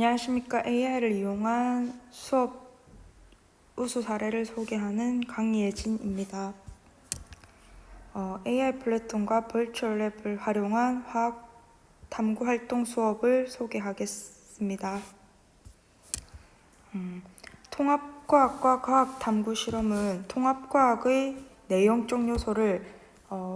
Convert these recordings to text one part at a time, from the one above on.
안녕하십니까. AI를 이용한 수업 우수 사례를 소개하는 강예진입니다. AI 플랫폼과 버추얼 랩을 활용한 화학 탐구 활동 수업을 소개하겠습니다. 통합과학과 과학 탐구 실험은 통합과학의 내용적 요소를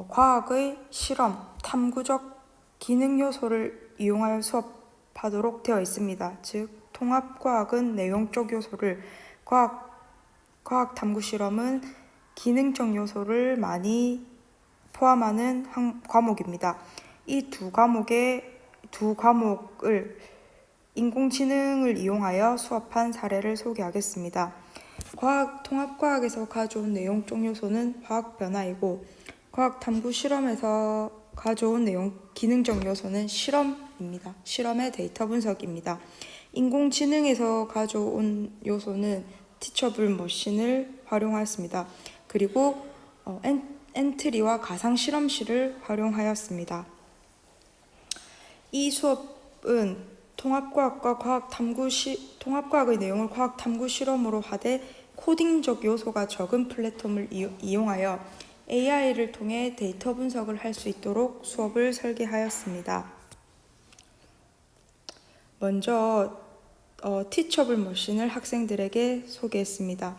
과학의 실험, 탐구적 기능 요소를 이용하여 수업하도록 되어 있습니다. 즉, 통합과학은 내용적 요소를, 과학 탐구 실험은 기능적 요소를 많이 포함하는 과목입니다. 이 두 과목을 인공지능을 이용하여 수업한 사례를 소개하겠습니다. 통합과학에서 가져온 내용적 요소는 화학 변화이고, 과학 탐구 실험에서 가져온 기능적 요소는 실험입니다. 실험의 데이터 분석입니다. 인공지능에서 가져온 요소는 티처블 머신을 활용하였습니다. 그리고 엔트리와 가상 실험실을 활용하였습니다. 이 수업은 통합과학의 내용을 과학 탐구 실험으로 하되 코딩적 요소가 적은 플랫폼을 이용하여 AI를 통해 데이터 분석을 할 수 있도록 수업을 설계하였습니다. 먼저 티처블 머신을 학생들에게 소개했습니다.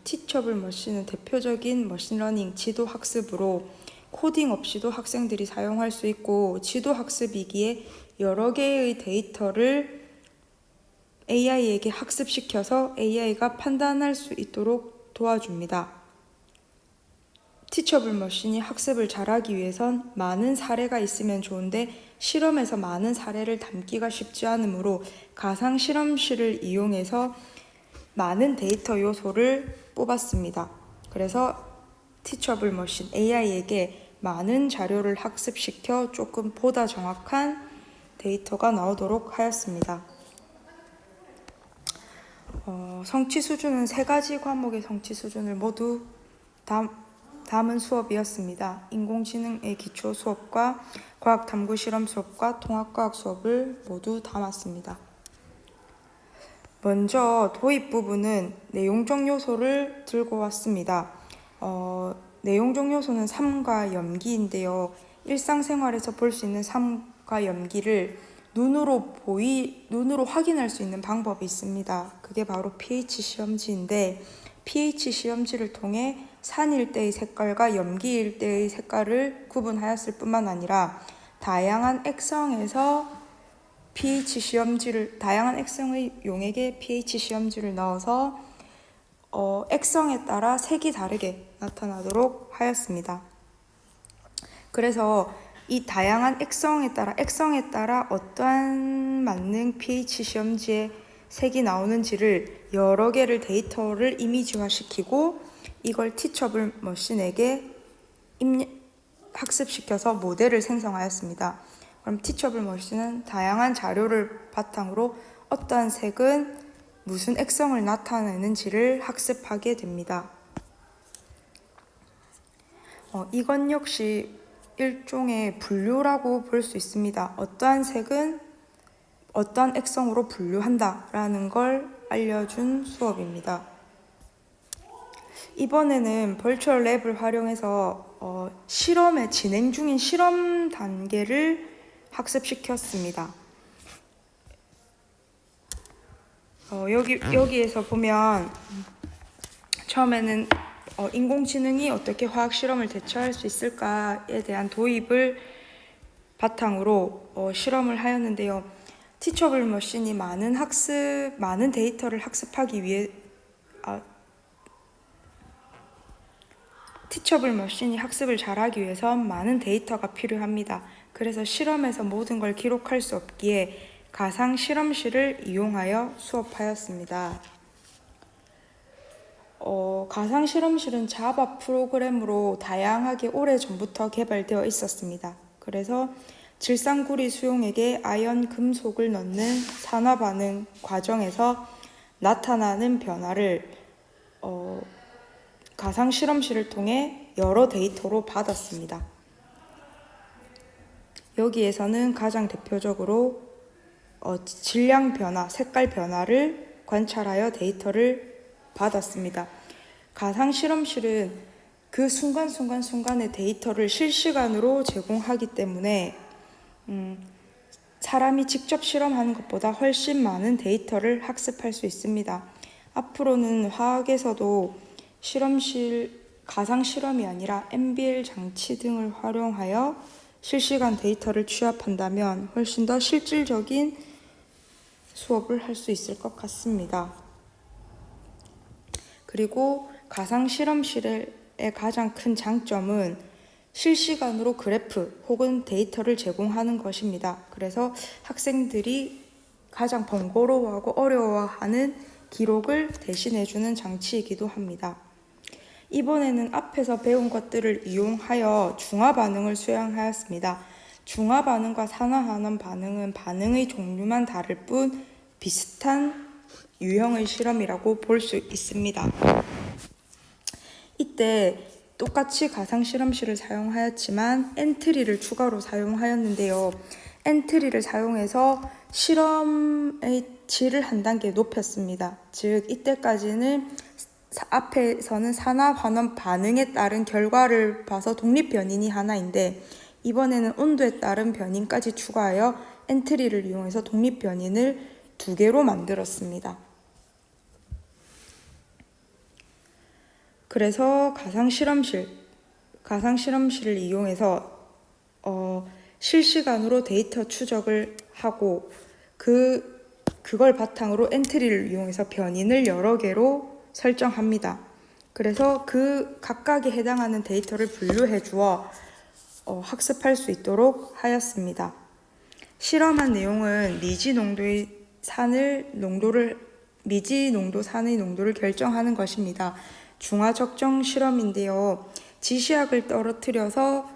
티처블 머신은 대표적인 머신러닝 지도 학습으로 코딩 없이도 학생들이 사용할 수 있고, 지도 학습이기에 여러 개의 데이터를 AI에게 학습시켜서 AI가 판단할 수 있도록 도와줍니다. 티처블 머신이 학습을 잘하기 위해선 많은 사례가 있으면 좋은데 실험에서 많은 사례를 담기가 쉽지 않으므로 가상 실험실을 이용해서 많은 데이터 요소를 뽑았습니다. 그래서 티처블 머신 AI에게 많은 자료를 학습시켜 조금 보다 정확한 데이터가 나오도록 하였습니다. 성취 수준은 3가지 과목의 성취 수준을 모두 담은 수업이었습니다. 인공지능의 기초 수업과 과학 탐구 실험 수업과 통합과학 수업을 모두 담았습니다. 먼저 도입 부분은 내용적 요소를 들고 왔습니다. 내용적 요소는 삶과 염기인데요. 일상생활에서 볼 수 있는 삶과 염기를 눈으로 확인할 수 있는 방법이 있습니다. 그게 바로 pH 시험지인데, pH 시험지를 통해 산일 때의 색깔과 염기일 때의 색깔을 구분하였을 뿐만 아니라 다양한 액성의 용액에 pH 시험지를 넣어서 액성에 따라 색이 다르게 나타나도록 하였습니다. 그래서 이 다양한 액성에 따라 어떠한 맞는 pH 시험지의 색이 나오는지를 여러 개를 데이터를 이미지화시키고 이걸 티처블 머신에게 학습시켜서 모델을 생성하였습니다. 그럼 티처블 머신은 다양한 자료를 바탕으로 어떠한 색은 무슨 액성을 나타내는지를 학습하게 됩니다. 이건 역시 일종의 분류라고 볼 수 있습니다. 어떠한 색은 어떠한 액성으로 분류한다라는 걸 알려준 수업입니다. 이번에는 버추얼 랩을 활용해서 진행 중인 실험 단계를 학습시켰습니다. 여기에서 보면 처음에는 인공지능이 어떻게 화학 실험을 대처할 수 있을까에 대한 도입을 바탕으로 실험을 하였는데요. 티처블 머신이 많은 데이터를 학습하기 위해 티처블 머신이 학습을 잘하기 위해선 많은 데이터가 필요합니다. 그래서 실험에서 모든 걸 기록할 수 없기에 가상 실험실을 이용하여 수업하였습니다. 가상 실험실은 자바 프로그램으로 다양하게 오래전부터 개발되어 있었습니다. 그래서 질산구리 수용액에 아연 금속을 넣는 산화 반응 과정에서 나타나는 변화를 가상 실험실을 통해 여러 데이터로 받았습니다. 여기에서는 가장 대표적으로 질량 변화, 색깔 변화를 관찰하여 데이터를 받았습니다. 가상 실험실은 그 순간순간의 데이터를 실시간으로 제공하기 때문에 사람이 직접 실험하는 것보다 훨씬 많은 데이터를 학습할 수 있습니다. 앞으로는 화학에서도 가상 실험이 아니라 MBL 장치 등을 활용하여 실시간 데이터를 취합한다면 훨씬 더 실질적인 수업을 할 수 있을 것 같습니다. 그리고 가상 실험실의 가장 큰 장점은 실시간으로 그래프 혹은 데이터를 제공하는 것입니다. 그래서 학생들이 가장 번거로워하고 어려워하는 기록을 대신해주는 장치이기도 합니다. 이번에는 앞에서 배운 것들을 이용하여 중화 반응을 수행하였습니다. 중화 반응과 산화환원 반응은 반응의 종류만 다를 뿐 비슷한 유형의 실험이라고 볼 수 있습니다. 이때 똑같이 가상 실험실을 사용하였지만 엔트리를 추가로 사용하였는데요. 엔트리를 사용해서 실험의 질을 한 단계 높였습니다. 즉 이때까지는 앞에서는 산화환원 반응에 따른 결과를 봐서 독립 변인이 하나인데 이번에는 온도에 따른 변인까지 추가하여 엔트리를 이용해서 독립 변인을 2개로 만들었습니다. 그래서 가상 실험실을 이용해서 실시간으로 데이터 추적을 하고 그걸 바탕으로 엔트리를 이용해서 변인을 여러 개로 설정합니다. 그래서 그 각각에 해당하는 데이터를 분류해 주어 학습할 수 있도록 하였습니다. 실험한 내용은 미지 농도 산의 농도를 결정하는 것입니다. 중화 적정 실험인데요. 지시약을 떨어뜨려서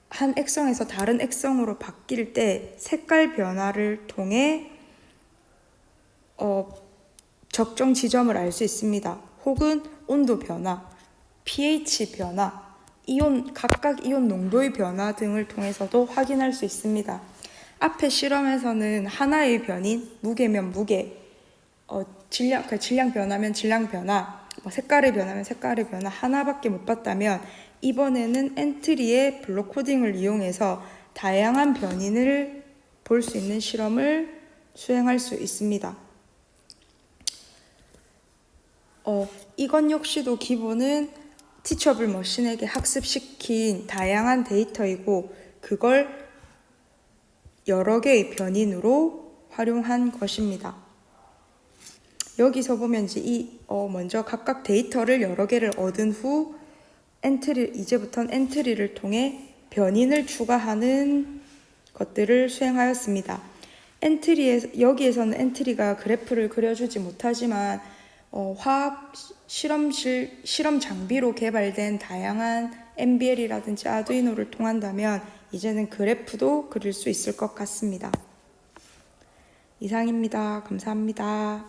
한 액성에서 다른 액성으로 바뀔 때 색깔 변화를 통해 적정 지점을 알 수 있습니다. 혹은 온도 변화, pH 변화, 각각 이온 농도의 변화 등을 통해서도 확인할 수 있습니다. 앞에 실험에서는 하나의 변인, 무게면 무게, 질량 변화면 질량 변화, 색깔의 변화면 색깔의 변화 하나밖에 못 봤다면 이번에는 엔트리의 블록 코딩을 이용해서 다양한 변인을 볼 수 있는 실험을 수행할 수 있습니다. 이것 역시도 기본은 티처블 머신에게 학습시킨 다양한 데이터이고 그걸 여러 개의 변인으로 활용한 것입니다. 여기서 보면 먼저 각각 데이터를 여러 개를 얻은 후 이제부터는 엔트리를 통해 변인을 추가하는 것들을 수행하였습니다. 여기에서는 엔트리가 그래프를 그려주지 못하지만 화학 실험 장비로 개발된 다양한 MBL이라든지 아두이노를 통한다면 이제는 그래프도 그릴 수 있을 것 같습니다. 이상입니다. 감사합니다.